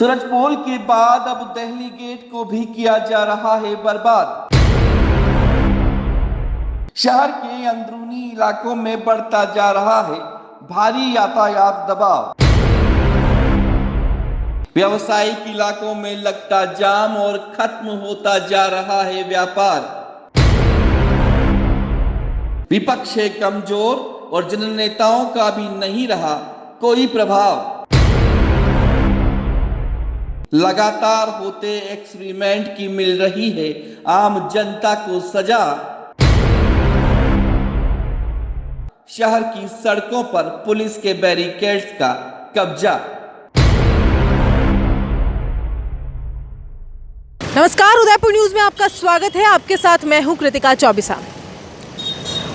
सूरजपोल के बाद अब दिल्ली गेट को भी किया जा रहा है बर्बाद। शहर के अंदरूनी इलाकों में बढ़ता जा रहा है भारी यातायात दबाव। व्यावसायिक इलाकों में लगता जाम और खत्म होता जा रहा है व्यापार। विपक्ष है कमजोर और जननेताओं का भी नहीं रहा कोई प्रभाव। लगातार होते एक्सपेरिमेंट की मिल रही है आम जनता को सजा। शहर की सड़कों पर पुलिस के बैरिकेड्स का कब्जा। नमस्कार, उदयपुर न्यूज में आपका स्वागत है। आपके साथ मैं हूं कृतिका चौबिसा।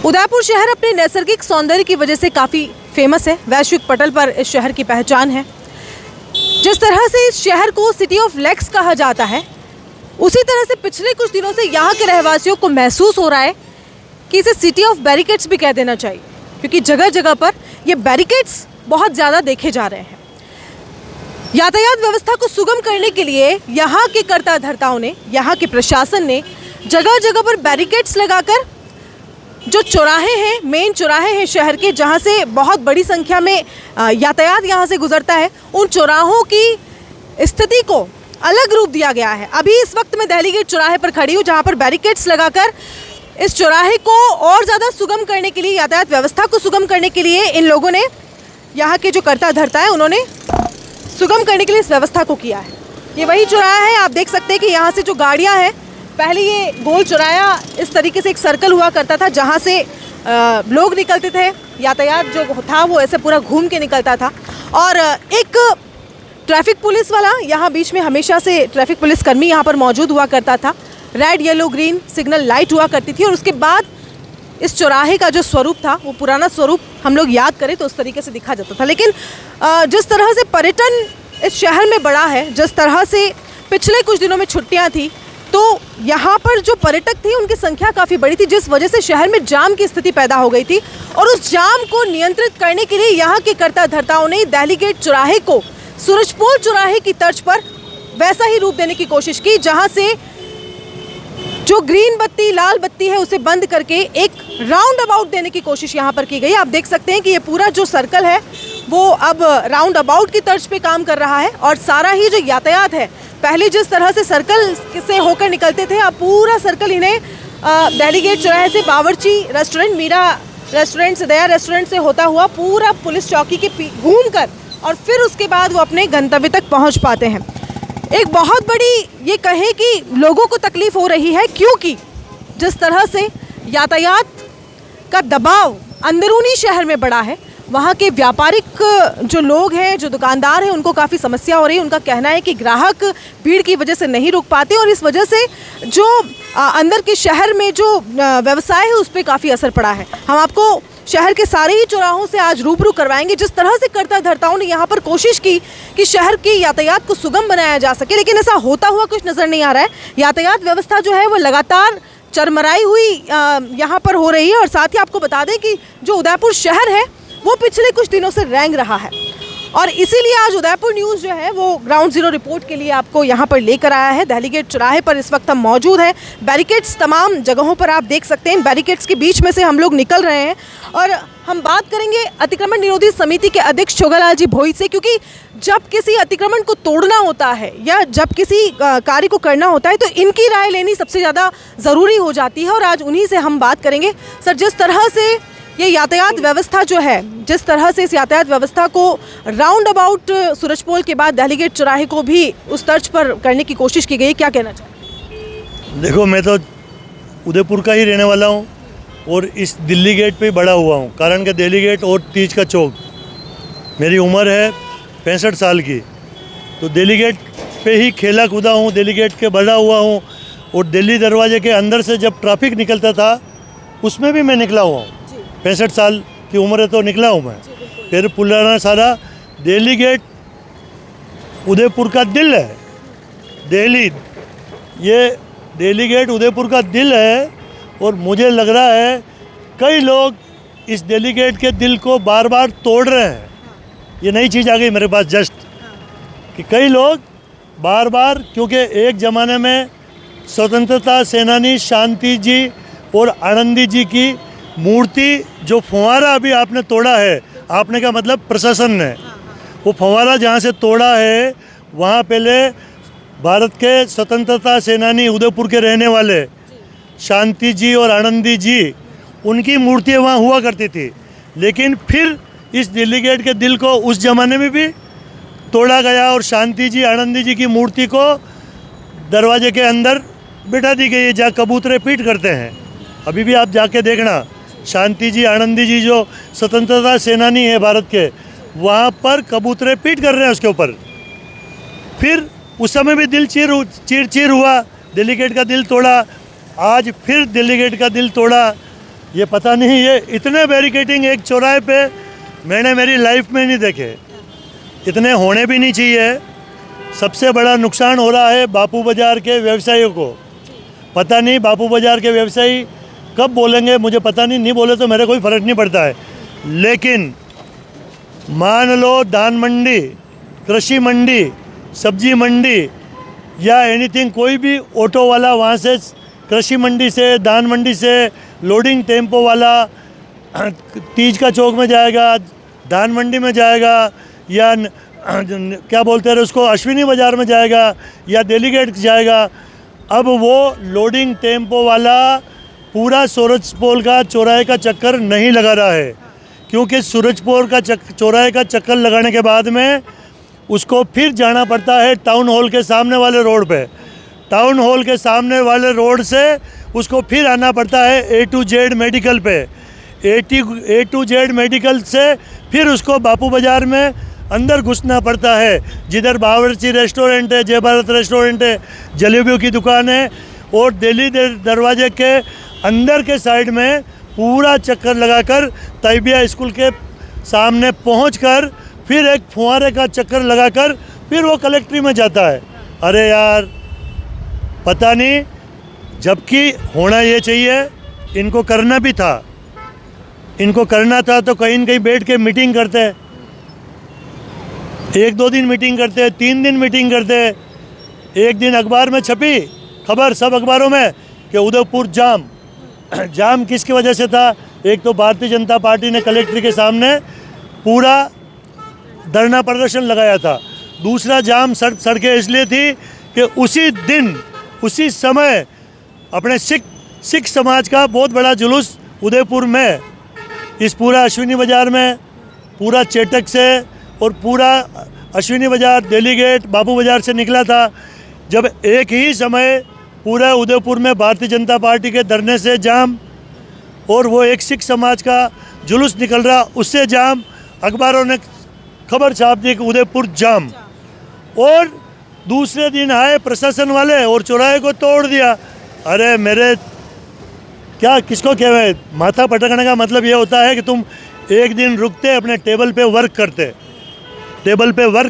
उदयपुर शहर अपने नैसर्गिक सौंदर्य की वजह से काफ़ी फेमस है। वैश्विक पटल पर इस शहर की पहचान है। जिस तरह से इस शहर को सिटी ऑफ लेक्स कहा जाता है, उसी तरह से पिछले कुछ दिनों से यहाँ के रहवासियों को महसूस हो रहा है कि इसे सिटी ऑफ बैरिकेड्स भी कह देना चाहिए, क्योंकि जगह जगह पर ये बैरिकेड्स बहुत ज़्यादा देखे जा रहे हैं। यातायात व्यवस्था को सुगम करने के लिए यहाँ के कर्ता धर्ताओं ने, यहाँ के प्रशासन ने जगह जगह पर बैरिकेड्स लगाकर जो चौराहे हैं, मेन चौराहे हैं शहर के, जहाँ से बहुत बड़ी संख्या में यातायात यहाँ से गुजरता है, उन चौराहों की स्थिति को अलग रूप दिया गया है। अभी इस वक्त मैं दिल्ली गेट चौराहे पर खड़ी हूँ, जहाँ पर बैरिकेड्स लगाकर इस चौराहे को और ज़्यादा सुगम करने के लिए, यातायात व्यवस्था को सुगम करने के लिए इन लोगों ने, यहाँ के जो कर्ता धर्ता है, उन्होंने सुगम करने के लिए इस व्यवस्था को किया है। ये वही चौराहा है, आप देख सकते हैं कि यहाँ से जो गाड़ियाँ हैं, पहले ये गोल चौराहा इस तरीके से एक सर्कल हुआ करता था, जहाँ से लोग निकलते थे। यातायात जो था वो ऐसे पूरा घूम के निकलता था। और एक ट्रैफिक पुलिस वाला यहाँ बीच में, हमेशा से ट्रैफिक पुलिस कर्मी यहाँ पर मौजूद हुआ करता था। Red yellow green signal light हुआ करती थी। और उसके बाद इस चौराहे का जो स्वरूप था, वो पुराना स्वरूप हम लोग याद करें तो उस तरीके से दिखा जाता था। लेकिन जिस तरह से पर्यटन इस शहर में बढ़ा है, जिस तरह से पिछले कुछ दिनों में छुट्टियाँ थी, तो यहाँ पर जो पर्यटक थे उनकी संख्या काफ़ी बड़ी थी, जिस वजह से शहर में जाम की स्थिति पैदा हो गई थी। और उस जाम को नियंत्रित करने के लिए यहाँ के कर्ता धर्ताओं ने दिल्ली गेट चौराहे को सूरजपोल चौराहे की तर्ज पर वैसा ही रूप देने की कोशिश की, जहाँ से जो ग्रीन बत्ती, लाल बत्ती है, उसे बंद करके एक राउंड अबाउट देने की कोशिश यहाँ पर की गई। आप देख सकते हैं कि ये पूरा जो सर्कल है वो अब राउंड अबाउट की तर्ज पे काम कर रहा है। और सारा ही जो यातायात है, पहले जिस तरह से सर्कल से होकर निकलते थे, अब पूरा सर्कल इन्हें दिल्ली गेट चौराहे से बावर्ची रेस्टोरेंट, मीरा रेस्टोरेंट से, दया रेस्टोरेंट से होता हुआ पूरा पुलिस चौकी के घूम कर और फिर उसके बाद वो अपने गंतव्य तक पहुंच पाते हैं। एक बहुत बड़ी, ये कहें कि लोगों को तकलीफ हो रही है, क्योंकि जिस तरह से यातायात का दबाव अंदरूनी शहर में बढ़ा है, वहाँ के व्यापारिक जो लोग हैं, जो दुकानदार हैं, उनको काफ़ी समस्या हो रही है। उनका कहना है कि ग्राहक भीड़ की वजह से नहीं रुक पाते और इस वजह से जो अंदर के शहर में जो व्यवसाय है उस पर काफ़ी असर पड़ा है। हम आपको शहर के सारे ही चौराहों से आज रूबरू करवाएंगे, जिस तरह से कर्ता धर्ताओं ने यहाँ पर कोशिश की कि शहर की यातायात को सुगम बनाया जा सके, लेकिन ऐसा होता हुआ कुछ नज़र नहीं आ रहा है। यातायात व्यवस्था जो है वो लगातार चरमराई हुई यहाँ पर हो रही है। और साथ ही आपको बता दें कि जो उदयपुर शहर है वो पिछले कुछ दिनों से रेंग रहा है, और इसीलिए आज उदयपुर न्यूज़ जो है वो ग्राउंड जीरो रिपोर्ट के लिए आपको यहाँ पर लेकर आया है। दिल्ली गेट चौराहे पर इस वक्त हम मौजूद हैं। बैरिकेड्स तमाम जगहों पर आप देख सकते हैं। बैरिकेड्स के बीच में से हम लोग निकल रहे हैं और हम बात करेंगे अतिक्रमण निरोधी समिति के अध्यक्ष छोगालाल जी भोई से, क्योंकि जब किसी अतिक्रमण को तोड़ना होता है या जब किसी कार्य को करना होता है तो इनकी राय लेनी सबसे ज़्यादा ज़रूरी हो जाती है। और आज उन्हीं से हम बात करेंगे। सर, जिस तरह से ये यातायात व्यवस्था जो है, जिस तरह से इस यातायात व्यवस्था को राउंड अबाउट सूरजपोल के बाद दिल्ली गेट चौराहे को भी उस तर्ज पर करने की कोशिश की गई, क्या कहना चाहिए? देखो, मैं तो उदयपुर का ही रहने वाला हूँ और इस दिल्ली गेट पे बड़ा हुआ हूँ। कारण कि दिल्ली गेट और तीज का चौक, मेरी उम्र है 65 साल की, तो दिल्ली गेट पे ही खेला कूदा हूँ, दिल्ली गेट के बड़ा हुआ हूँ। और दिल्ली दरवाजे के अंदर से जब ट्रैफिक निकलता था उसमें भी मैं निकला हुआ हूँ। 65 साल की उम्र है तो निकला हूँ मैं। फिर पुराना सारा दिल्ली गेट उदयपुर का दिल है। ये दिल्ली गेट उदयपुर का दिल है। और मुझे लग रहा है कई लोग इस दिल्ली गेट के दिल को बार बार तोड़ रहे हैं। ये नई चीज़ आ गई मेरे पास जस्ट, कि कई लोग बार बार, क्योंकि एक ज़माने में स्वतंत्रता सेनानी शांति जी और आनंदी जी की मूर्ति, जो फुहारा अभी आपने तोड़ा है, आपने का मतलब प्रशासन ने, वो फुहारा जहाँ से तोड़ा है वहाँ पहले भारत के स्वतंत्रता सेनानी उदयपुर के रहने वाले शांति जी और आनंदी जी, उनकी मूर्तियाँ वहाँ हुआ करती थी। लेकिन फिर इस दिल्ली गेट के दिल को उस ज़माने में भी तोड़ा गया और शांति जी आनंदी जी की मूर्ति को दरवाजे के अंदर बिठा दी गई है, जहाँ कबूतरे पीट करते हैं। अभी भी आप जाके देखना, शांति जी आनंदी जी जो स्वतंत्रता सेनानी है भारत के, वहाँ पर कबूतरे पीट कर रहे हैं उसके ऊपर। फिर उस समय भी दिल चीर हुआ, दिल्ली गेट का दिल तोड़ा, आज फिर दिल्ली गेट का दिल तोड़ा। ये पता नहीं, ये इतने बैरिकेडिंग एक चौराहे पे मैंने मेरी लाइफ में नहीं देखे, इतने होने भी नहीं चाहिए। सबसे बड़ा नुकसान हो रहा है बापू बाज़ार के व्यवसायियों को। पता नहीं बापू बाज़ार के व्यवसायी कब बोलेंगे, मुझे पता नहीं बोले तो मेरे कोई फ़र्क नहीं पड़ता है। लेकिन मान लो धान मंडी, कृषि मंडी, सब्जी मंडी या एनीथिंग, कोई भी ऑटो वाला वहाँ से कृषि मंडी से, धान मंडी से लोडिंग टेम्पो वाला तीज का चौक में जाएगा, धान मंडी में जाएगा, या क्या बोलते हैं उसको, अश्विनी बाज़ार में जाएगा, या दिल्ली गेट जाएगा। अब वो लोडिंग टेम्पो वाला पूरा सूरजपोल का चौराहे का चक्कर नहीं लगा रहा है, क्योंकि सूरजपोल का चौराहे का चक्कर लगाने के बाद में उसको फिर जाना पड़ता है टाउन हॉल के सामने वाले रोड पे। टाउन हॉल के सामने वाले रोड से उसको फिर आना पड़ता है A to Z मेडिकल पे। A to Z मेडिकल से फिर उसको बापू बाज़ार में अंदर घुसना पड़ता है, जिधर बावर्ची रेस्टोरेंट है, जय भारत रेस्टोरेंट है, जलेबियों की दुकान है, और दिल्ली दरवाजे के अंदर के साइड में पूरा चक्कर लगाकर तैबिया स्कूल के सामने पहुंचकर फिर एक फुहारे का चक्कर लगाकर फिर वो कलेक्ट्री में जाता है। अरे यार, पता नहीं, जबकि होना ये चाहिए, इनको करना भी था, इनको करना था तो कहीं न कहीं बैठ के मीटिंग करते हैं, 1-2 दिन मीटिंग करते हैं, 3 दिन मीटिंग करते हैं। एक दिन अखबार में छपी खबर, सब अखबारों में, कि उदयपुर जाम किसकी वजह से था। एक तो भारतीय जनता पार्टी ने कलेक्ट्री के सामने पूरा धरना प्रदर्शन लगाया था, दूसरा जाम सड़कें इसलिए थी कि उसी दिन उसी समय अपने सिख समाज का बहुत बड़ा जुलूस उदयपुर में, इस पूरा अश्विनी बाज़ार में, पूरा चेटक से और पूरा अश्विनी बाज़ार, दिल्ली गेट, बापू बाज़ार से निकला था। जब एक ही समय पूरा उदयपुर में भारतीय जनता पार्टी के धरने से जाम और वो एक सिख समाज का जुलूस निकल रहा, उससे जाम, अखबारों ने खबर छाप दी कि उदयपुर जाम। और दूसरे दिन आए प्रशासन वाले और चौराहे को तोड़ दिया। अरे मेरे, क्या किसको कहवे, माथा पटकने का मतलब ये होता है कि तुम एक दिन रुकते, अपने टेबल पे वर्क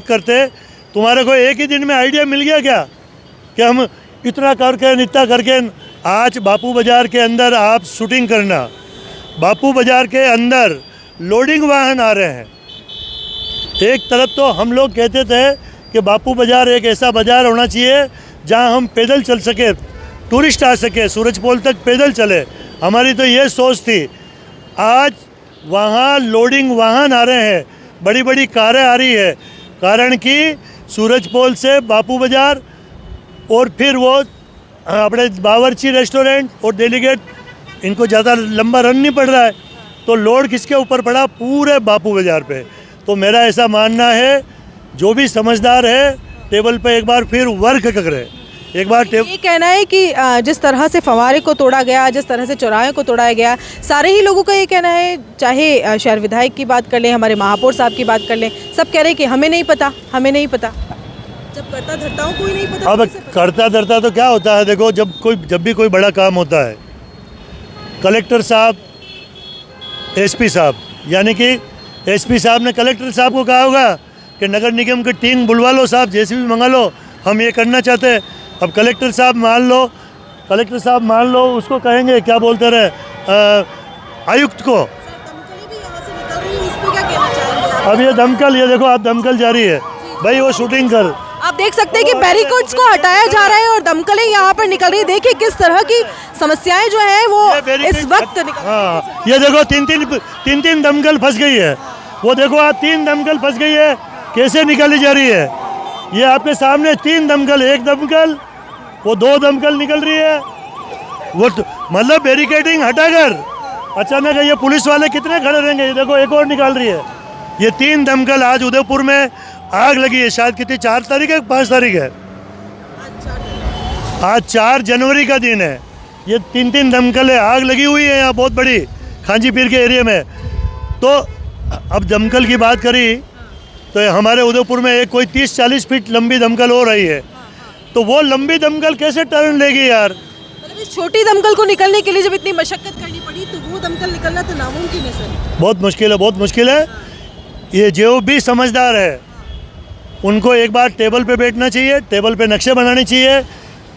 करते, तुम्हारे को एक ही दिन में आइडिया मिल गया क्या कि हम इतना करके आज बापू बाज़ार के अंदर आप शूटिंग करना, बापू बाज़ार के अंदर लोडिंग वाहन आ रहे हैं। एक तरफ तो हम लोग कहते थे कि बापू बाज़ार एक ऐसा बाज़ार होना चाहिए जहां हम पैदल चल सके, टूरिस्ट आ सके, सूरजपोल तक पैदल चले, हमारी तो ये सोच थी। आज वहाँ लोडिंग वाहन आ रहे हैं, बड़ी बड़ी कारें आ रही है, कारण कि सूरजपोल से बापू बाज़ार और फिर वो अपने बावर्ची रेस्टोरेंट और दिल्ली गेट, इनको ज़्यादा लंबा रन नहीं पड़ रहा है, तो लोड किसके ऊपर पड़ा, पूरे बापू बाज़ार पे। तो मेरा ऐसा मानना है, जो भी समझदार है टेबल पे एक बार फिर वर्क करे, एक बार ये कहना है कि जिस तरह से फव्वारे को तोड़ा गया, जिस तरह से चौराहे को तोड़ा गया, सारे ही लोगों का ये कहना है, चाहे शहर विधायक की बात कर लें, हमारे महापौर साहब की बात कर लें, सब कह रहे हैं कि हमें नहीं पता। जब करता धरताओं को ही नहीं पता। अब करता धरता तो क्या होता है, देखो, जब भी कोई बड़ा काम होता है, कलेक्टर साहब, एसपी साहब, यानी कि एसपी साहब ने कलेक्टर साहब को कहा होगा कि नगर निगम की टीम बुलवा लो साहब, जेसीबी मंगा लो, हम ये करना चाहते हैं। अब कलेक्टर साहब मान लो उसको कहेंगे, क्या बोलते रहे, आयुक्त को। अब ये दमकल, ये देखो आप, दमकल जारी है भाई, वो शूटिंग कर। अब देख सकते हैं कि बैरिकेड्स को हटाया जा रहा है और दमकलें यहाँ पर निकल रही है। देखिए किस तरह की समस्याएं जो है वो इस वक्त निकल रही हैं। हाँ, ये देखो तीन दमकल फंस गई है। वो देखो आप 3 दमकल फंस गई है, कैसे निकाली जा रही है। ये आपके सामने 3 दमकल, 1 दमकल, वो 2 दमकल निकल रही है। वो मतलब बैरिकेडिंग हटाकर अचानक ये पुलिस वाले कितने खड़े रहेंगे। ये देखो एक और निकाल रही है। ये 3 दमकल आज उदयपुर में आग लगी है। शायद कितनी 4 तारीख है 5 तारीख है, आज 4 जनवरी का दिन है। ये 3 दमकल है, आग लगी हुई है यहाँ बहुत बड़ी खांची पीर के एरिया में। तो अब दमकल की बात करी तो हमारे उदयपुर में एक कोई 30-40 फीट लंबी दमकल हो रही है। तो वो लंबी दमकल कैसे टर्न लेगी यार। मतलब इस छोटी दमकल को निकलने के लिए जब इतनी मशक्कत करनी पड़ी तो वो दमकल निकलना तो नामुमकिन है सर। बहुत मुश्किल है, बहुत मुश्किल है। ये जो भी समझदार है उनको एक बार टेबल पे बैठना चाहिए, टेबल पे नक्शे बनाने चाहिए।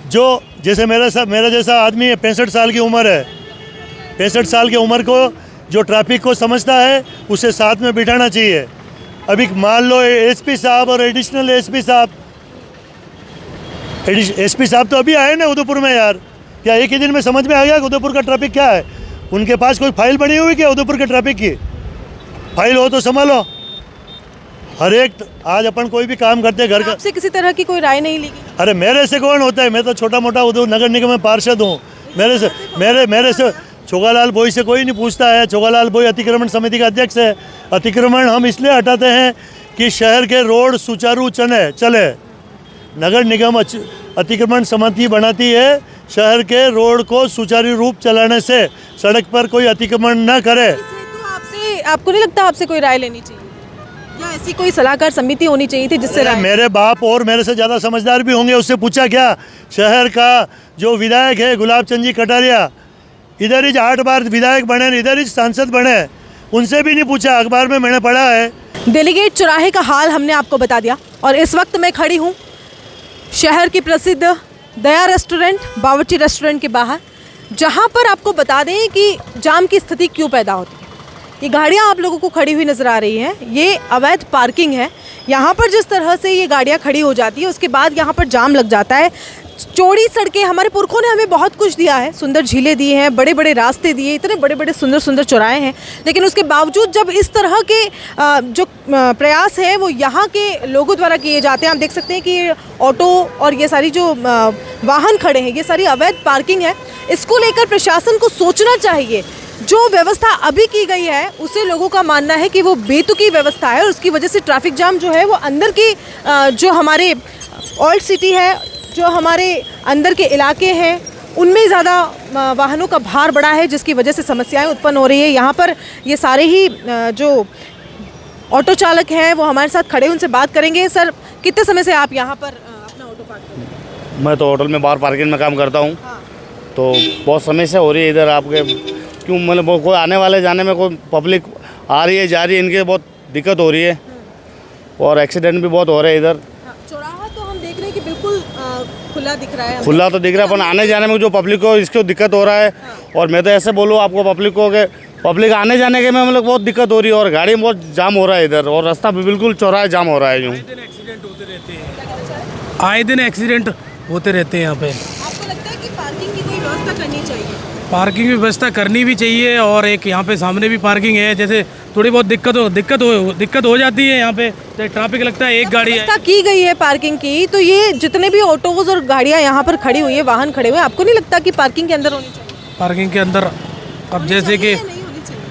जो जैसे मेरा जैसा आदमी है, 65 साल की उम्र है, 65 साल की उम्र को जो ट्रैफिक को समझता है उसे साथ में बिठाना चाहिए। अभी मान लो एसपी साहब और एडिशनल एसपी साहब तो अभी आए ना उदयपुर में यार। क्या एक ही दिन में समझ में आ गया कि उदयपुर का ट्रैफिक क्या है? उनके पास कोई फाइल बनी हुई क्या उदयपुर के ट्रैफिक की? फाइल हो तो संभालो। हर एक आज अपन कोई भी काम करते हैं घर का। आपसे किसी तरह की कोई राय नहीं ली गई? अरे मेरे से कौन होता है? मैं तो छोटा मोटा उदयपुर नगर निगम में पार्षद हूँ। मेरे से छोगालाल बोई से कोई नहीं पूछता है। छोगालाल बोई अतिक्रमण समिति का अध्यक्ष है। अतिक्रमण हम इसलिए हटाते हैं कि शहर के रोड सुचारू चले। नगर निगम अतिक्रमण समिति बनाती है शहर के रोड को सुचारू रूप चलाने से, सड़क पर कोई अतिक्रमण न करे। तो आपको नहीं लगता आपसे कोई राय लेनी चाहिए या ऐसी कोई सलाहकार समिति होनी चाहिए थी जिससे राय? मेरे बाप और मेरे से ज़्यादा समझदार भी होंगे, उससे पूछा क्या? शहर का जो विधायक है गुलाब चंद जी कटारिया, इधर ही 8 बार विधायक बने, इधर ही सांसद बने, उनसे भी नहीं पूछा। अखबार में मैंने पढ़ा है। डेलीगेट चौराहे का हाल हमने आपको बता दिया और इस वक्त मैं खड़ी हूँ शहर की प्रसिद्ध दया रेस्टोरेंट, बावर्ची रेस्टोरेंट के बाहर, जहाँ पर आपको बता दें कि जाम की स्थिति क्यों पैदा होती है। ये गाड़ियाँ आप लोगों को खड़ी हुई नज़र आ रही हैं, ये अवैध पार्किंग है। यहाँ पर जिस तरह से ये गाड़ियाँ खड़ी हो जाती है उसके बाद यहाँ पर जाम लग जाता है। चौड़ी सड़कें, हमारे पुरखों ने हमें बहुत कुछ दिया है, सुंदर झीलें दी हैं, बड़े बड़े रास्ते दिए, इतने बड़े बड़े सुंदर सुंदर चौराहे हैं, लेकिन उसके बावजूद जब इस तरह के जो प्रयास है वो यहाँ के लोगों द्वारा किए जाते हैं। आप देख सकते हैं कि ये ऑटो और ये सारी जो वाहन खड़े हैं ये सारी अवैध पार्किंग है। इसको लेकर प्रशासन को सोचना चाहिए। जो व्यवस्था अभी की गई है उसे लोगों का मानना है कि वो बेतुकी व्यवस्था है और उसकी वजह से ट्रैफिक जाम जो है वो अंदर की जो हमारे ओल्ड सिटी है, जो हमारे अंदर के इलाके हैं उनमें ज़्यादा वाहनों का भार बढ़ा है, जिसकी वजह से समस्याएं उत्पन्न हो रही है। यहाँ पर ये सारे ही जो ऑटो चालक हैं वो हमारे साथ खड़े, उनसे बात करेंगे। सर, कितने समय से आप यहाँ पर अपना ऑटो पार्क कर रहे हैं? मैं तो होटल में बाहर पार्किंग में काम करता हूँ। हाँ। तो बहुत समस्या हो रही है इधर आपके, क्यों मतलब कोई आने वाले जाने में कोई पब्लिक आ रही है जा रही है, इनकी बहुत दिक्कत हो रही है और एक्सीडेंट भी बहुत हो रहे हैं इधर। चौराहा तो हम देख रहे हैं कि बिल्कुल खुला दिख रहा है, खुला तो दिख रहा है, पर आने जाने में जो पब्लिक को इसको दिक्कत हो रहा है। और मैं तो ऐसे बोलूँ आपको पब्लिक को कि पब्लिक आने जाने के में मतलब बहुत दिक्कत हो रही है और गाड़ी में बहुत जाम हो रहा है इधर और रास्ता भी बिल्कुल चौराहा जाम हो रहा है। यूँ एक्सीडेंट होते रहते हैं, आए दिन एक्सीडेंट होते रहते हैं यहाँ पे। आपको लगता है कि पार्किंग की कोई व्यवस्था करनी चाहिए? पार्किंग की व्यवस्था करनी भी चाहिए और एक यहाँ पे सामने भी पार्किंग है, जैसे थोड़ी बहुत दिक्कत हो जाती है यहाँ पे, तो ट्रैफिक लगता है एक गाड़ी है। व्यवस्था की गई है पार्किंग की, तो ये जितने भी ऑटोज और गाड़ियाँ यहाँ पर खड़ी हुई है, वाहन खड़े हुए हैं, आपको नहीं लगता कि पार्किंग के अंदर होनी चाहिए? पार्किंग के अंदर अब जैसे कि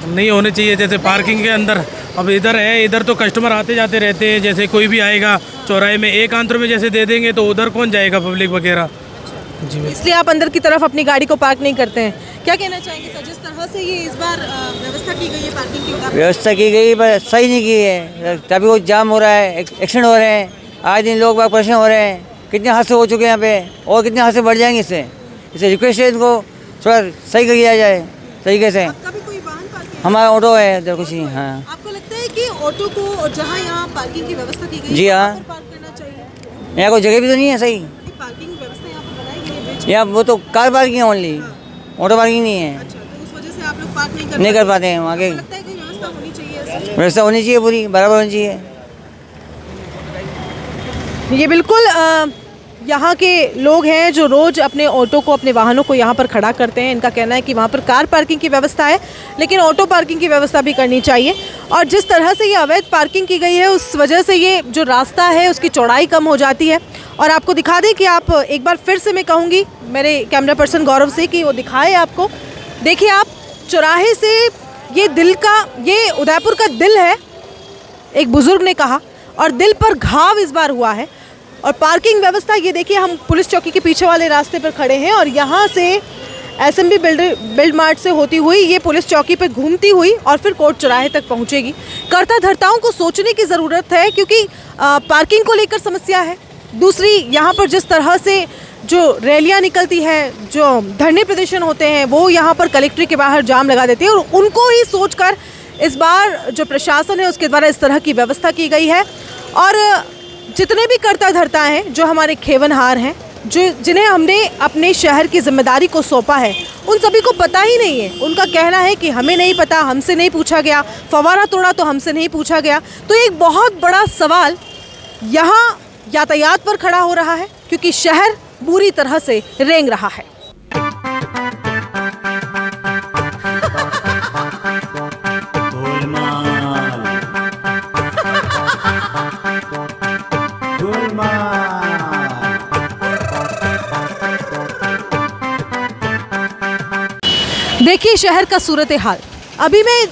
नहीं होनी चाहिए, जैसे पार्किंग के अंदर अब इधर है, इधर तो कस्टमर आते जाते रहते हैं, जैसे कोई भी आएगा चौराहे में एक आंतर में जैसे दे देंगे तो उधर कौन जाएगा पब्लिक वगैरह। जी, इसलिए आप अंदर की तरफ अपनी गाड़ी को पार्क नहीं करते हैं। क्या कहना चाहेंगे सर, जिस तरह से ये इस बार व्यवस्था की गई है पार्किंग की? व्यवस्था की गई पर सही नहीं की है, तभी वो जाम हो रहा है, एक्सीडेंट हो रहे हैं, आए दिन लोग बाग परेशान हो रहे हैं। कितने हादसे हो चुके हैं यहाँ पे और कितने हादसे बढ़ जाएंगे इससे रिक्वेस्ट है इनको थोड़ा सही किया जाए तरीके से। आपका भी कोई वाहन पार्किंग? हमारा ऑटो है इधर कुछ नहीं। हाँ, आपको लगता है कि ऑटो को जहाँ यहाँ पार्किंग की व्यवस्था की गई जी है, हाँ। वहाँ पर पार्क करना चाहिए? यहाँ कोई जगह भी तो नहीं है सही। पार्किंग व्यवस्था यहाँ पर बनाई गई है बीच में। यहाँ वो तो कार पार्किंग है ओनली, ऑटो पार्किंग नहीं है। अच्छा, तो उस वजह से आप लोग पार्क नहीं कर पाते हैं। वहाँ के लगता है कि व्यवस्था होनी चाहिए ऐसी? व्यवस्था होनी चाहिए, पूरी बराबर होनी चाहिए। ये बिल्कुल यहाँ के लोग हैं जो रोज़ अपने ऑटो को, अपने वाहनों को यहाँ पर खड़ा करते हैं। इनका कहना है कि वहाँ पर कार पार्किंग की व्यवस्था है, लेकिन ऑटो पार्किंग की व्यवस्था भी करनी चाहिए। और जिस तरह से ये अवैध पार्किंग की गई है, उस वजह से ये जो रास्ता है उसकी चौड़ाई कम हो जाती है। और आपको दिखा दें कि आप एक बार फिर से मैं कहूँगी मेरे कैमरा पर्सन गौरव से कि वो दिखाए आपको। देखिए आप चौराहे से, ये उदयपुर का दिल है, एक बुज़ुर्ग ने कहा, और दिल पर घाव इस बार हुआ है। और पार्किंग व्यवस्था ये देखिए, हम पुलिस चौकी के पीछे वाले रास्ते पर खड़े हैं और यहाँ से एसएमबी बिल्ड मार्ट से होती हुई ये पुलिस चौकी पे घूमती हुई और फिर कोर्ट चौराहे तक पहुँचेगी। कर्ता धर्ताओं को सोचने की ज़रूरत है, क्योंकि पार्किंग को लेकर समस्या है। दूसरी, यहाँ पर जिस तरह से जो रैलियाँ निकलती हैं, जो धरने प्रदर्शन होते हैं, वो यहाँ पर कलेक्ट्रेट के बाहर जाम लगा देते हैं। और उनको ही सोचकर इस बार जो प्रशासन है उसके द्वारा इस तरह की व्यवस्था की गई है। और जितने भी कर्ता धर्ता हैं, जो हमारे खेवनहार हैं, जिन्हें हमने अपने शहर की जिम्मेदारी को सौंपा है, उन सभी को पता ही नहीं है। उनका कहना है कि हमें नहीं पता, हमसे नहीं पूछा गया, फव्वारा तोड़ा तो हमसे नहीं पूछा गया। तो एक बहुत बड़ा सवाल यहाँ यातायात पर खड़ा हो रहा है, क्योंकि शहर बुरी तरह से रेंग रहा है। देखिए शहर का सूरत हाल। अभी मैं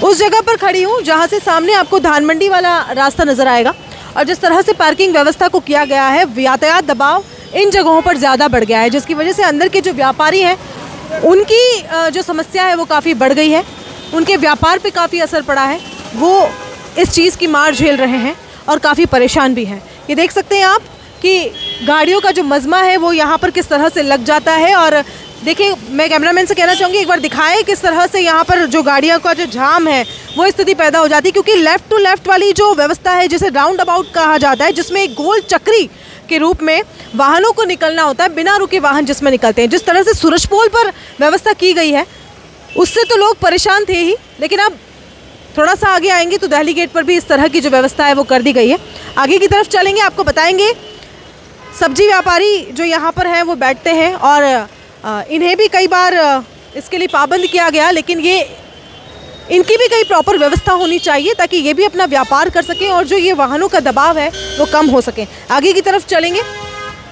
उस जगह पर खड़ी हूँ जहाँ से सामने आपको धान मंडी वाला रास्ता नज़र आएगा। और जिस तरह से पार्किंग व्यवस्था को किया गया है, यातायात दबाव इन जगहों पर ज़्यादा बढ़ गया है, जिसकी वजह से अंदर के जो व्यापारी हैं उनकी जो समस्या है वो काफ़ी बढ़ गई है। उनके व्यापार पे काफ़ी असर पड़ा है, वो इस चीज़ की मार झेल रहे हैं और काफ़ी परेशान भी हैं। ये देख सकते हैं आप कि गाड़ियों का जो मजमा है वो यहाँ पर किस तरह से लग जाता है। और देखिए, मैं कैमरामैन से कहना चाहूँगी एक बार दिखाएं किस तरह से यहाँ पर जो गाड़ियों का जो जाम है वो स्थिति पैदा हो जाती है, क्योंकि लेफ़्ट टू लेफ़्ट वाली जो व्यवस्था है, जिसे राउंड अबाउट कहा जाता है, जिसमें एक गोल चक्री के रूप में वाहनों को निकलना होता है, बिना रुके वाहन जिसमें निकलते हैं। जिस तरह से सूरजपोल पर व्यवस्था की गई है उससे तो लोग परेशान थे ही, लेकिन अब थोड़ा सा आगे आएंगे तो दिल्ली गेट पर भी इस तरह की जो व्यवस्था है वो कर दी गई है। आगे की तरफ चलेंगे, आपको बताएंगे सब्जी व्यापारी जो यहाँ पर हैं वो बैठते हैं और इन्हें भी कई बार इसके लिए पाबंद किया गया, लेकिन ये इनकी भी कई प्रॉपर व्यवस्था होनी चाहिए ताकि ये भी अपना व्यापार कर सकें और जो ये वाहनों का दबाव है वो कम हो सके। आगे की तरफ चलेंगे,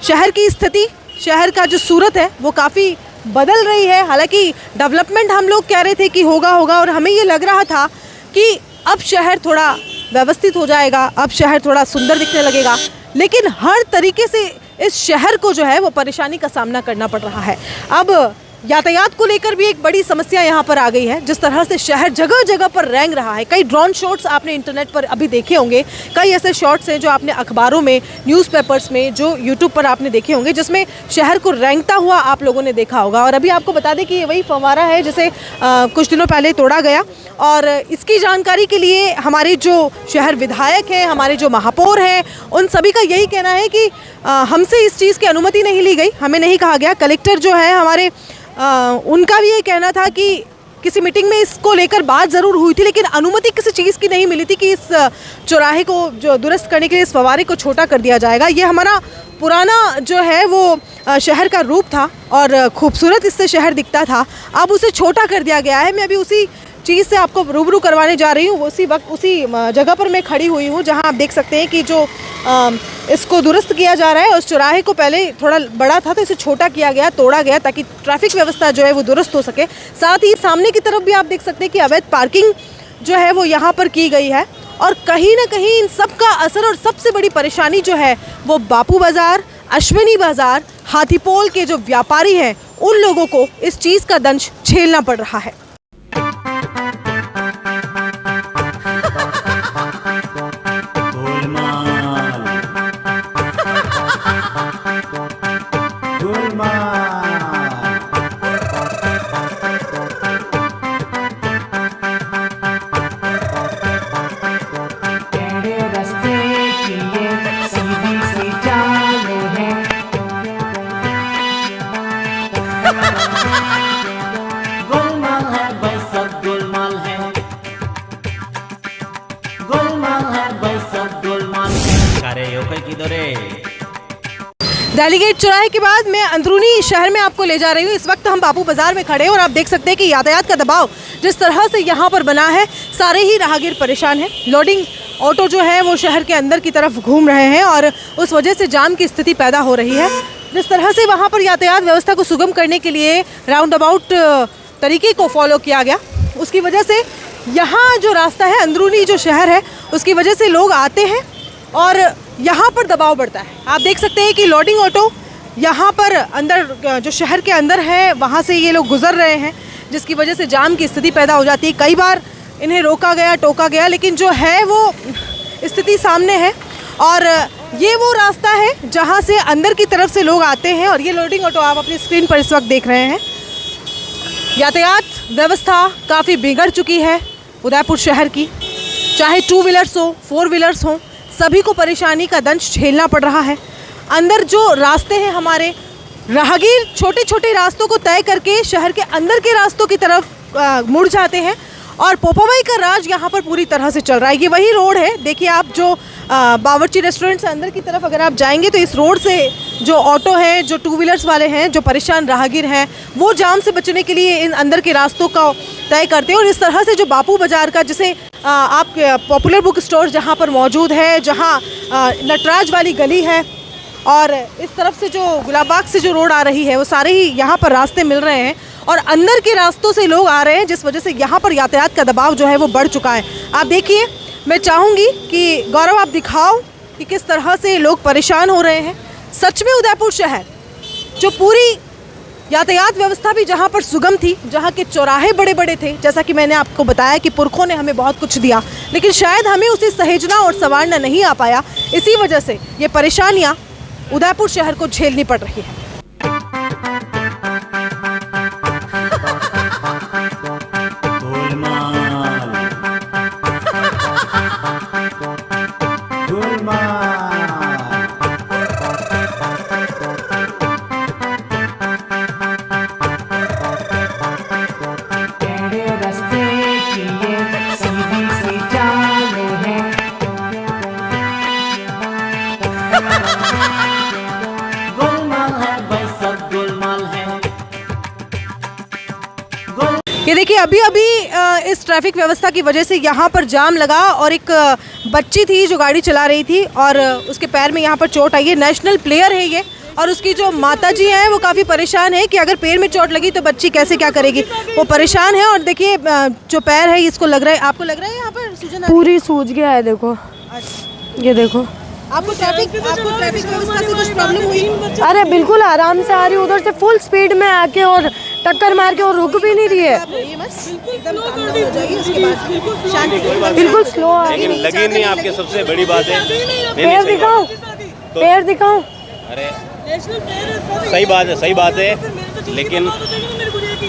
शहर की स्थिति, शहर का जो सूरत है वो काफ़ी बदल रही है। हालांकि डेवलपमेंट हम लोग कह रहे थे कि होगा और हमें ये लग रहा था कि अब शहर थोड़ा व्यवस्थित हो जाएगा, अब शहर थोड़ा सुंदर दिखने लगेगा, लेकिन हर तरीके से इस शहर को जो है वो परेशानी का सामना करना पड़ रहा है। अब यातायात को लेकर भी एक बड़ी समस्या यहाँ पर आ गई है। जिस तरह से शहर जगह जगह पर रेंग रहा है, कई ड्रोन शॉट्स आपने इंटरनेट पर अभी देखे होंगे, कई ऐसे शॉट्स हैं जो आपने अखबारों में, न्यूज़पेपर्स में, जो यूट्यूब पर आपने देखे होंगे, जिसमें शहर को रेंगता हुआ आप लोगों ने देखा होगा। और अभी आपको बता दें कि ये वही फव्वारा है जिसे कुछ दिनों पहले तोड़ा गया। और इसकी जानकारी के लिए हमारे जो शहर विधायक हैं, हमारे जो महापौर हैं, उन सभी का यही कहना है कि हमसे इस चीज़ की अनुमति नहीं ली गई, हमें नहीं कहा गया। कलेक्टर जो है हमारे, उनका भी ये कहना था कि किसी मीटिंग में इसको लेकर बात ज़रूर हुई थी, लेकिन अनुमति किसी चीज़ की नहीं मिली थी कि इस चौराहे को जो दुरुस्त करने के लिए इस फव्वारे को छोटा कर दिया जाएगा। ये हमारा पुराना जो है वो शहर का रूप था और खूबसूरत इससे शहर दिखता था, अब उसे छोटा कर दिया गया है। मैं अभी उसी चीज़ से आपको रूबरू करवाने जा रही हूँ। उसी जगह पर मैं खड़ी हुई हूँ जहाँ आप देख सकते हैं कि जो इसको दुरुस्त किया जा रहा है। उस चौराहे को पहले थोड़ा बड़ा था तो इसे छोटा किया गया, तोड़ा गया ताकि ट्रैफिक व्यवस्था जो है वो दुरुस्त हो सके। साथ ही सामने की तरफ भी आप देख सकते हैं कि अवैध पार्किंग जो है वो यहाँ पर की गई है और कहीं ना कहीं इन सब का असर और सबसे बड़ी परेशानी जो है वो बापू बाज़ार, अश्विनी बाज़ार, हाथीपोल के जो व्यापारी हैं उन लोगों को इस चीज़ का दंश झेलना पड़ रहा है। गोलमाल है दिल्ली गेट चौराहे के बाद मैं अंदरूनी शहर में आपको ले जा रही हूँ। इस वक्त हम बापू बाजार में खड़े हैं और आप देख सकते हैं कि यातायात का दबाव जिस तरह से यहाँ पर बना है, सारे ही राहगीर परेशान हैं। लोडिंग ऑटो जो है वो शहर के अंदर की तरफ घूम रहे हैं और उस वजह से जाम की स्थिति पैदा हो रही है। जिस तरह से वहाँ पर यातायात व्यवस्था को सुगम करने के लिए राउंड अबाउट तरीके को फॉलो किया गया, उसकी वजह से यहाँ जो रास्ता है, अंदरूनी जो शहर है, उसकी वजह से लोग आते हैं और यहाँ पर दबाव बढ़ता है। आप देख सकते हैं कि लोडिंग ऑटो यहाँ पर अंदर जो शहर के अंदर है वहाँ से ये लोग गुजर रहे हैं, जिसकी वजह से जाम की स्थिति पैदा हो जाती है। कई बार इन्हें रोका गया, टोका गया, लेकिन जो है वो स्थिति सामने है और ये वो रास्ता है जहाँ से अंदर की तरफ से लोग आते हैं। और ये लोडिंग ऑटो आप अपनी स्क्रीन पर इस वक्त देख रहे हैं। यातायात व्यवस्था काफ़ी बिगड़ चुकी है उदयपुर शहर की, चाहे 2 व्हीलर्स हो, 4 व्हीलर्स हो, सभी को परेशानी का दंश झेलना पड़ रहा है। अंदर जो रास्ते हैं हमारे, राहगीर छोटे छोटे रास्तों को तय करके शहर के अंदर के रास्तों की तरफ मुड़ जाते हैं और पोपाबाई का राज यहाँ पर पूरी तरह से चल रहा है। ये वही रोड है, देखिए आप, जो बावर्ची रेस्टोरेंट से अंदर की तरफ अगर आप जाएंगे तो इस रोड से जो ऑटो हैं, जो 2 व्हीलर्स वाले हैं, जो परेशान राहगीर हैं, वो जाम से बचने के लिए इन अंदर के रास्तों का तय करते हैं। और इस तरह से जो बापू बाज़ार का, जिसे आप पॉपुलर बुक स्टोर जहाँ पर मौजूद है, जहाँ नटराज वाली गली है और इस तरफ से जो गुलाबबाग से जो रोड आ रही है, वो सारे ही यहाँ पर रास्ते मिल रहे हैं और अंदर के रास्तों से लोग आ रहे हैं, जिस वजह से यहाँ पर यातायात का दबाव जो है वो बढ़ चुका है। आप देखिए, मैं चाहूँगी कि गौरव आप दिखाओ कि किस तरह से लोग परेशान हो रहे हैं। सच में उदयपुर शहर, जो पूरी यातायात व्यवस्था भी जहाँ पर सुगम थी, जहाँ के चौराहे बड़े बड़े थे, जैसा कि मैंने आपको बताया कि पुरखों ने हमें बहुत कुछ दिया, लेकिन शायद हमें उसे सहेजना और संवारना नहीं आ पाया। इसी वजह से ये परेशानियाँ उदयपुर शहर को झेलनी पड़ रही है। ये देखिए, अभी अभी इस ट्रैफिक व्यवस्था की वजह से यहाँ पर जाम लगा और एक बच्ची थी जो गाड़ी चला रही थी और उसके पैर में यहाँ पर चोट आई है। नेशनल प्लेयर है ये और उसकी जो माताजी हैं वो काफ़ी परेशान है कि अगर पैर में चोट लगी तो बच्ची कैसे क्या करेगी, वो परेशान है। और देखिए जो पैर है इसको लग रहा है, आपको लग रहा है यहाँ पर सूजन पूरी सूज गया है, देखो ये देखो। आपको ट्रैफिक व्यवस्था से कुछ प्रॉब्लम हुई? अरे बिल्कुल आराम से आ रही, उधर से फुल स्पीड में आके और टक्कर मार के और रुक भी नहीं रही है। बिल्कुल स्लो आ रही है। लगी नहीं, आपके सबसे बड़ी बात है। पैर दिखाओ, पैर दिखाओ। अरे सही बात है, लेकिन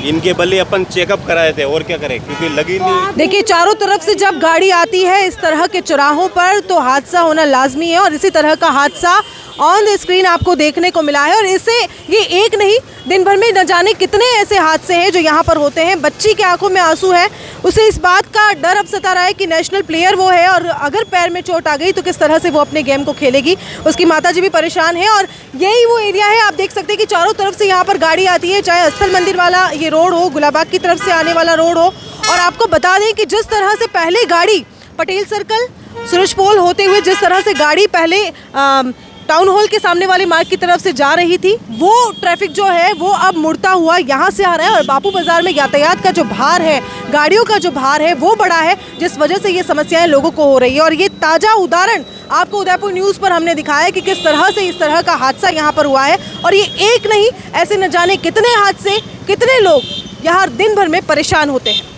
इनके बल्ले अपन चेकअप कराए थे और क्या करें, क्योंकि लगी नहीं। देखिए, चारों तरफ से जब गाड़ी आती है इस तरह के चौराहों पर तो हादसा होना लाजमी है और इसी तरह का हादसा ऑन द स्क्रीन आपको देखने को मिला है। और इससे ये एक नहीं, दिन भर में न जाने कितने ऐसे हादसे हैं जो यहाँ पर होते हैं। बच्ची के आंखों में आंसू है, उसे इस बात का डर अब सता रहा है कि नेशनल प्लेयर वो है और अगर पैर में चोट आ गई तो किस तरह से वो अपने गेम को खेलेगी। उसकी माताजी भी परेशान है और यही वो एरिया है, आप देख सकते हैं कि चारों तरफ से यहाँ पर गाड़ी आती है, चाहे स्थल मंदिर वाला ये रोड हो, गुलाबबाग की तरफ से आने वाला रोड हो। और आपको बता दें कि जिस तरह से पहले गाड़ी पटेल सर्कल, सुरेश पोल होते हुए जिस तरह से गाड़ी पहले टाउन हॉल के सामने वाले मार्ग की तरफ से जा रही थी, वो ट्रैफिक जो है वो अब मुड़ता हुआ यहाँ से आ रहा है। और बापू बाजार में यातायात का जो भार है, गाड़ियों का जो भार है वो बड़ा है, जिस वजह से ये समस्याएं लोगों को हो रही है। और ये ताज़ा उदाहरण आपको उदयपुर न्यूज़ पर हमने दिखाया कि किस तरह से इस तरह का हादसा यहाँ पर हुआ है। और ये एक नहीं, ऐसे न जाने कितने हादसे, कितने लोग यहाँ दिन भर में परेशान होते हैं।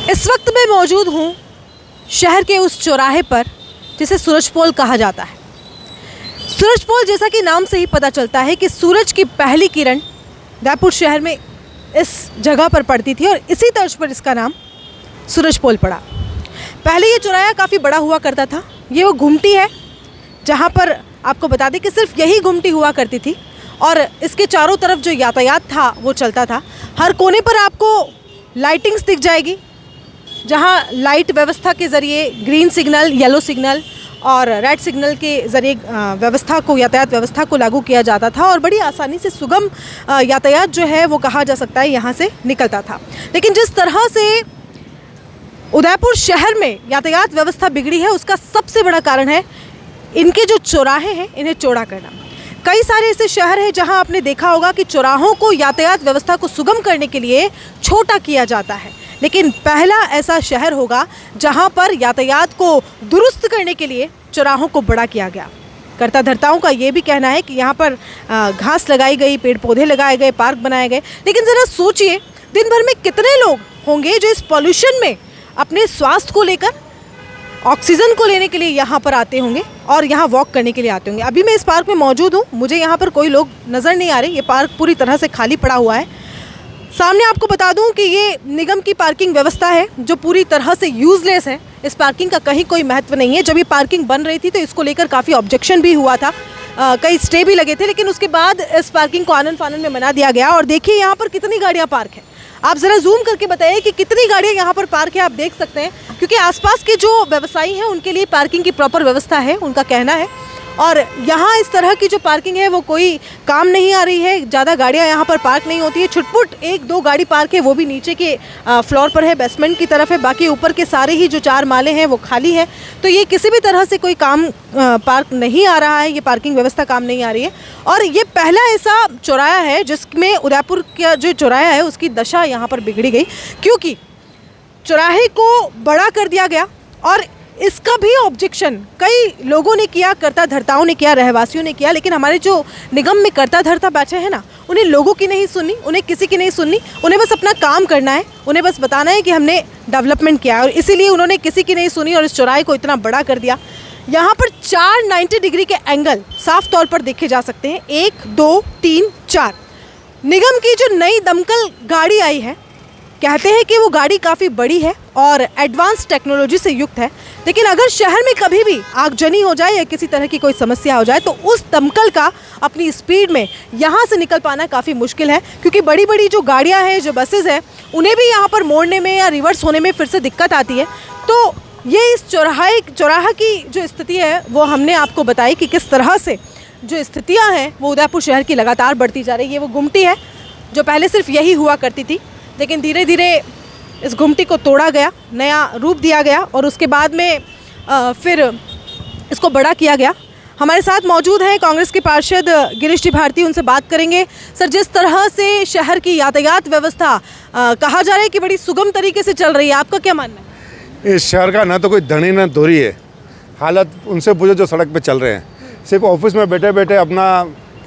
इस वक्त मैं मौजूद हूँ शहर के उस चौराहे पर जिसे सूरजपोल कहा जाता है। सूरजपोल जैसा कि नाम से ही पता चलता है कि सूरज की पहली किरण उदयपुर शहर में इस जगह पर पड़ती थी और इसी तर्ज पर इसका नाम सूरजपोल पड़ा। पहले ये चौराहा काफ़ी बड़ा हुआ करता था। ये वो गुमटी है जहाँ पर आपको बता दें कि सिर्फ यही गुमटी हुआ करती थी और इसके चारों तरफ जो यातायात था वो चलता था। हर कोने पर आपको लाइटिंग्स दिख जाएगी, जहाँ लाइट व्यवस्था के ज़रिए ग्रीन सिग्नल, येलो सिग्नल और रेड सिग्नल के ज़रिए व्यवस्था को, यातायात व्यवस्था को लागू किया जाता था और बड़ी आसानी से सुगम यातायात जो है वो कहा जा सकता है यहाँ से निकलता था। लेकिन जिस तरह से उदयपुर शहर में यातायात व्यवस्था बिगड़ी है उसका सबसे बड़ा कारण है इनके जो चौराहे हैं इन्हें चौड़ा करना। कई सारे ऐसे शहर हैं जहां आपने देखा होगा कि चौराहों को यातायात व्यवस्था को सुगम करने के लिए छोटा किया जाता है, लेकिन पहला ऐसा शहर होगा जहां पर यातायात को दुरुस्त करने के लिए चौराहों को बड़ा किया गया। कर्ता धर्ताओं का ये भी कहना है कि यहाँ पर घास लगाई गई, पेड़ पौधे लगाए गए, पार्क बनाए गए। लेकिन ज़रा सोचिए, दिन भर में कितने लोग होंगे जो इस पॉल्यूशन में अपने स्वास्थ्य को लेकर, ऑक्सीजन को लेने के लिए यहाँ पर आते होंगे और यहाँ वॉक करने के लिए आते होंगे। अभी मैं इस पार्क में मौजूद हूँ, मुझे यहाँ पर कोई लोग नज़र नहीं आ रहे। ये पार्क पूरी तरह से खाली पड़ा हुआ है। सामने आपको बता दूं कि ये निगम की पार्किंग व्यवस्था है जो पूरी तरह से यूज़लेस है। इस पार्किंग का कहीं कोई महत्व नहीं है। जब ये पार्किंग बन रही थी तो इसको लेकर काफ़ी ऑब्जेक्शन भी हुआ था, कई स्टे भी लगे थे, लेकिन उसके बाद इस पार्किंग को आनन फानन में मना दिया गया। और देखिए यहाँ पर कितनी गाड़ियाँ पार्क हैं। आप ज़रा जूम करके बताइए कि कितनी गाड़ियाँ यहाँ पर पार्क है। आप देख सकते हैं क्योंकि आसपास के जो व्यवसायी हैं उनके लिए पार्किंग की प्रॉपर व्यवस्था है, उनका कहना है। और यहाँ इस तरह की जो पार्किंग है वो कोई काम नहीं आ रही है। ज़्यादा गाड़ियाँ यहाँ पर पार्क नहीं होती है। छुटपुट एक दो गाड़ी पार्क है, वो भी नीचे के फ्लोर पर है, बेसमेंट की तरफ है। बाकी ऊपर के सारे ही जो 4 माले हैं वो खाली है। तो ये किसी भी तरह से कोई काम पार्क नहीं आ रहा है, ये पार्किंग व्यवस्था काम नहीं आ रही है। और ये पहला ऐसा चौराहा है जिसमें उदयपुर का जो चौराहा है उसकी दशा यहाँ पर बिगड़ी गई, क्योंकि चौराहे को बड़ा कर दिया गया। और इसका भी ऑब्जेक्शन कई लोगों ने किया, कर्ता धर्ताओं ने किया, रहवासियों ने किया, लेकिन हमारे जो निगम में कर्ता धर्ता बैठे हैं ना, उन्हें लोगों की नहीं सुननी, उन्हें किसी की नहीं सुननी। उन्हें बस अपना काम करना है, उन्हें बस बताना है कि हमने डेवलपमेंट किया है। और इसीलिए उन्होंने किसी की नहीं सुनी और इस चौराहे को इतना बड़ा कर दिया। यहाँ पर 4 90 डिग्री के एंगल साफ तौर पर देखे जा सकते हैं। 1 2 3 4। निगम की जो नई दमकल गाड़ी आई है, कहते हैं कि वो गाड़ी काफ़ी बड़ी है और एडवांस टेक्नोलॉजी से युक्त है। लेकिन अगर शहर में कभी भी आगजनी हो जाए या किसी तरह की कोई समस्या हो जाए तो उस दमकल का अपनी स्पीड में यहाँ से निकल पाना काफ़ी मुश्किल है, क्योंकि बड़ी बड़ी जो गाड़ियाँ हैं, जो बसेज हैं, उन्हें भी यहाँ पर मोड़ने में या रिवर्स होने में फिर से दिक्कत आती है। तो ये इस चौराहा की जो स्थिति है वो हमने आपको बताई कि किस तरह से जो स्थितियाँ हैं वो उदयपुर शहर की लगातार बढ़ती जा रही है। ये वो गुमटी है जो पहले सिर्फ यही हुआ करती थी, लेकिन धीरे धीरे इस गुमटी को तोड़ा गया, नया रूप दिया गया और उसके बाद में फिर इसको बड़ा किया गया। हमारे साथ मौजूद हैं कांग्रेस के पार्षद गिरीश जी भारती, उनसे बात करेंगे। सर, जिस तरह से शहर की यातायात व्यवस्था कहा जा रहा है कि बड़ी सुगम तरीके से चल रही है, आपका क्या मानना है? इस शहर का ना तो कोई धनी ना दोरी है। हालत उनसे पूछो जो सड़क पे चल रहे हैं। सिर्फ ऑफिस में बैठे बैठे अपना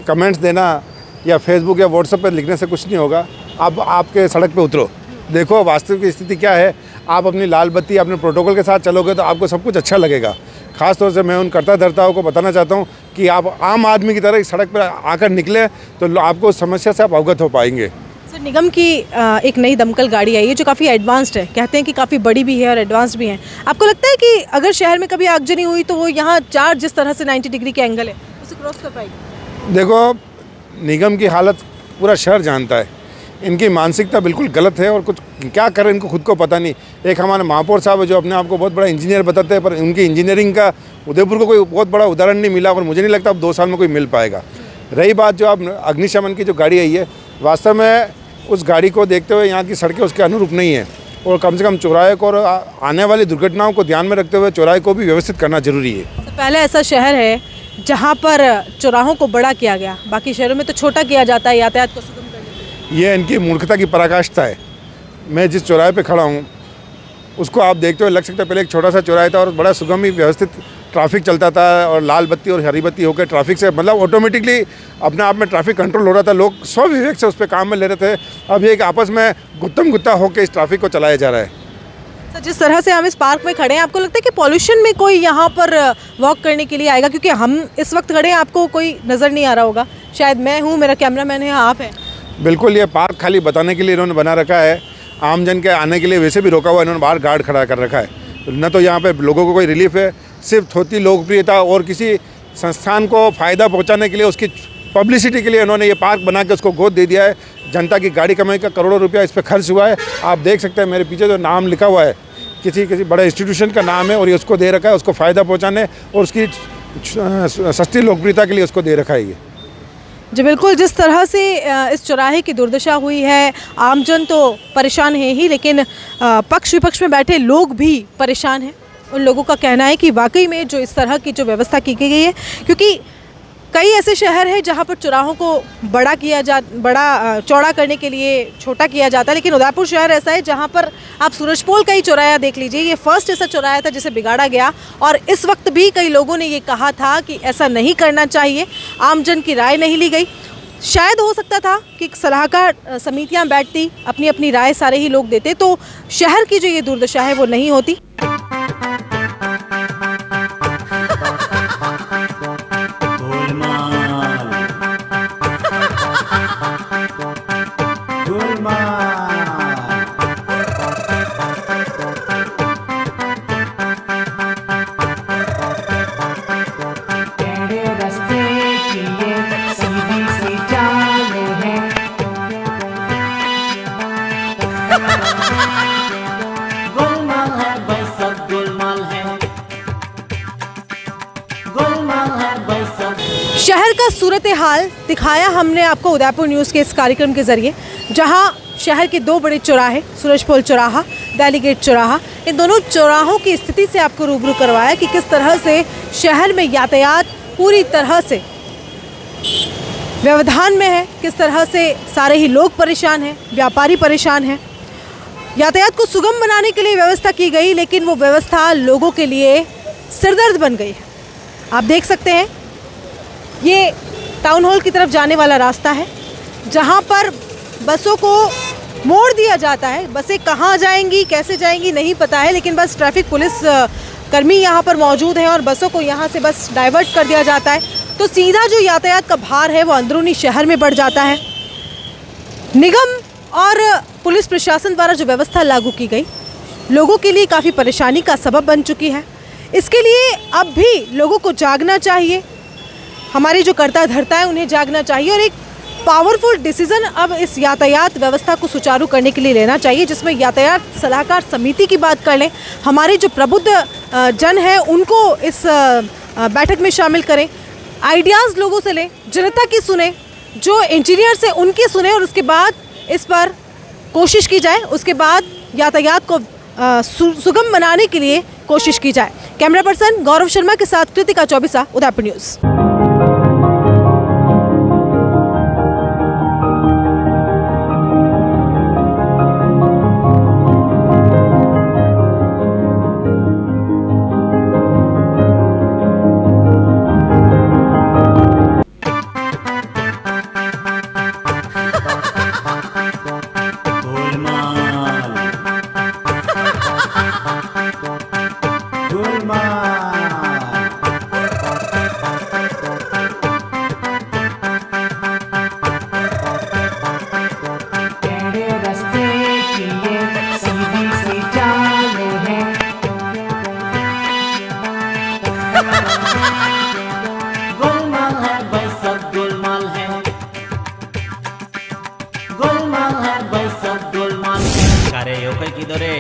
कमेंट्स देना या फेसबुक या व्हाट्सएप पे लिखने से कुछ नहीं होगा। आप आपके सड़क पे उतरो, देखो वास्तविक स्थिति क्या है। आप अपनी लाल बत्ती, अपने प्रोटोकॉल के साथ चलोगे तो आपको सब कुछ अच्छा लगेगा। खास तौर से मैं उन कर्ता धर्ताओं को बताना चाहता हूँ कि आप आम आदमी की तरह इस सड़क पर आकर निकले तो आपको उस समस्या से आप अवगत हो पाएंगे। सर, निगम की एक नई दमकल गाड़ी आई है जो काफ़ी एडवांस्ड है, कहते हैं कि काफ़ी बड़ी भी है और एडवांस्ड भी है। आपको लगता है कि अगर शहर में कभी आगजनी हुई तो वो यहाँ 4 जिस तरह से 90 डिग्री के एंगल है उसे क्रॉस कर पाएगी? देखो, निगम की हालत पूरा शहर जानता है। इनकी मानसिकता बिल्कुल गलत है और कुछ क्या करें इनको खुद को पता नहीं। एक हमारे महापौर साहब है जो अपने आप को बहुत बड़ा इंजीनियर बताते हैं, पर उनकी इंजीनियरिंग का उदयपुर को कोई बहुत बड़ा उदाहरण नहीं मिला और मुझे नहीं लगता अब 2 साल में कोई मिल पाएगा। रही बात जो अब अग्निशमन की जो गाड़ी आई है, वास्तव में उस गाड़ी को देखते हुए यहाँ की सड़कें उसके अनुरूप नहीं है और कम से कम चौराहे को और आने वाली दुर्घटनाओं को ध्यान में रखते हुए चौराहे को भी व्यवस्थित करना जरूरी है। तो पहले ऐसा शहर है जहाँ पर चौराहों को बड़ा किया गया, बाकी शहरों में तो छोटा किया जाता है यातायात को सुगम करने के लिए। ये इनकी मूर्खता की पराकाष्ठा है। मैं जिस चौराहे पे खड़ा हूँ उसको आप देखते हुए लग सकता है पहले एक छोटा सा चौराहा था और बड़ा सुगम ही व्यवस्थित ट्रैफिक चलता था और लाल बत्ती और हरी बत्ती होकर ट्रैफिक से मतलब ऑटोमेटिकली अपने आप में ट्रैफिक कंट्रोल हो रहा था। लोग स्वविवेक से उस पर काम में ले रहे थे। अब ये एक आपस में गुत्तम गुत्ता होकर इस ट्रैफिक को चलाया जा रहा है। तो जिस तरह से हम इस पार्क में खड़े हैं, आपको लगता है कि पॉल्यूशन में कोई यहाँ पर वॉक करने के लिए आएगा? क्योंकि हम इस वक्त खड़े हैं, आपको कोई नज़र नहीं आ रहा होगा। शायद मैं हूँ, मेरा कैमरामैन है, आप हैं। बिल्कुल, ये पार्क खाली बताने के लिए इन्होंने बना रखा है। आमजन के आने के लिए वैसे भी रोका हुआ है, इन्होंने बाहर गार्ड खड़ा कर रखा है। न तो यहाँ पे लोगों को कोई रिलीफ है, सिर्फ थोड़ी लोकप्रियता और किसी संस्थान को फ़ायदा पहुँचाने के लिए, उसकी पब्लिसिटी के लिए इन्होंने ये पार्क बना के उसको गोद दे दिया है। जनता की गाड़ी कमाई का करोड़ों रुपया इस पर खर्च हुआ है। आप देख सकते हैं मेरे पीछे जो नाम लिखा हुआ है, किसी बड़े इंस्टीट्यूशन का नाम है और ये उसको दे रखा है, उसको फ़ायदा पहुँचाने और उसकी सस्ती लोकप्रियता के लिए उसको दे रखा है ये। जी बिल्कुल, जिस तरह से इस चौराहे की दुर्दशा हुई है, आमजन तो परेशान है ही, लेकिन पक्ष विपक्ष में बैठे लोग भी परेशान हैं। उन लोगों का कहना है कि वाकई में जो इस तरह की जो व्यवस्था की गई है, क्योंकि कई ऐसे शहर हैं जहां पर चौराहों को बड़ा चौड़ा करने के लिए छोटा किया जाता है, लेकिन उदयपुर शहर ऐसा है जहां पर आप सूरजपोल का ही चौराहा देख लीजिए, ये फर्स्ट ऐसा चौराहा था जिसे बिगाड़ा गया। और इस वक्त भी कई लोगों ने ये कहा था कि ऐसा नहीं करना चाहिए, आमजन की राय नहीं ली गई। शायद हो सकता था कि सलाहकार समितियां बैठती, अपनी अपनी राय सारे ही लोग देते, तो शहर की जो ये दुर्दशा है वो नहीं होती। शहर का सूरत हाल दिखाया हमने आपको उदयपुर न्यूज़ के इस कार्यक्रम के ज़रिए, जहां शहर के दो बड़े चौराहे, सूरजपोल चौराहा, दिल्ली गेट चौराहा, इन दोनों चौराहों की स्थिति से आपको रूबरू करवाया कि किस तरह से शहर में यातायात पूरी तरह से व्यवधान में है, किस तरह से सारे ही लोग परेशान हैं, व्यापारी परेशान हैं। यातायात को सुगम बनाने के लिए व्यवस्था की गई, लेकिन वो व्यवस्था लोगों के लिए सिरदर्द बन गई है। आप देख सकते हैं, ये टाउन हॉल की तरफ जाने वाला रास्ता है, जहां पर बसों को मोड़ दिया जाता है। बसें कहाँ जाएंगी, कैसे जाएंगी नहीं पता है, लेकिन बस ट्रैफिक पुलिस कर्मी यहाँ पर मौजूद हैं और बसों को यहाँ से बस डाइवर्ट कर दिया जाता है। तो सीधा जो यातायात का भार है वो अंदरूनी शहर में बढ़ जाता है। निगम और पुलिस प्रशासन द्वारा जो व्यवस्था लागू की गई, लोगों के लिए काफ़ी परेशानी का सबब बन चुकी है। इसके लिए अब भी लोगों को जागना चाहिए, हमारे जो कर्ता धर्ता है उन्हें जागना चाहिए और एक पावरफुल डिसीजन अब इस यातायात व्यवस्था को सुचारू करने के लिए लेना चाहिए, जिसमें यातायात सलाहकार समिति की बात कर लें, हमारे जो प्रबुद्ध जन हैं उनको इस बैठक में शामिल करें, आइडियाज़ लोगों से लें, जनता की सुने, जो इंजीनियर्स हैं उनकी सुने और उसके बाद इस पर कोशिश की जाए, उसके बाद यातायात को सुगम बनाने के लिए कोशिश की जाए। कैमरा पर्सन गौरव शर्मा के साथ कृतिका चौबिसा, उदयपुर न्यूज़। गोलमाल है भाई, सब गोलमाल है, गोलमाल है भाई, सब गोलमाल है। अरे यो कई की दो रे।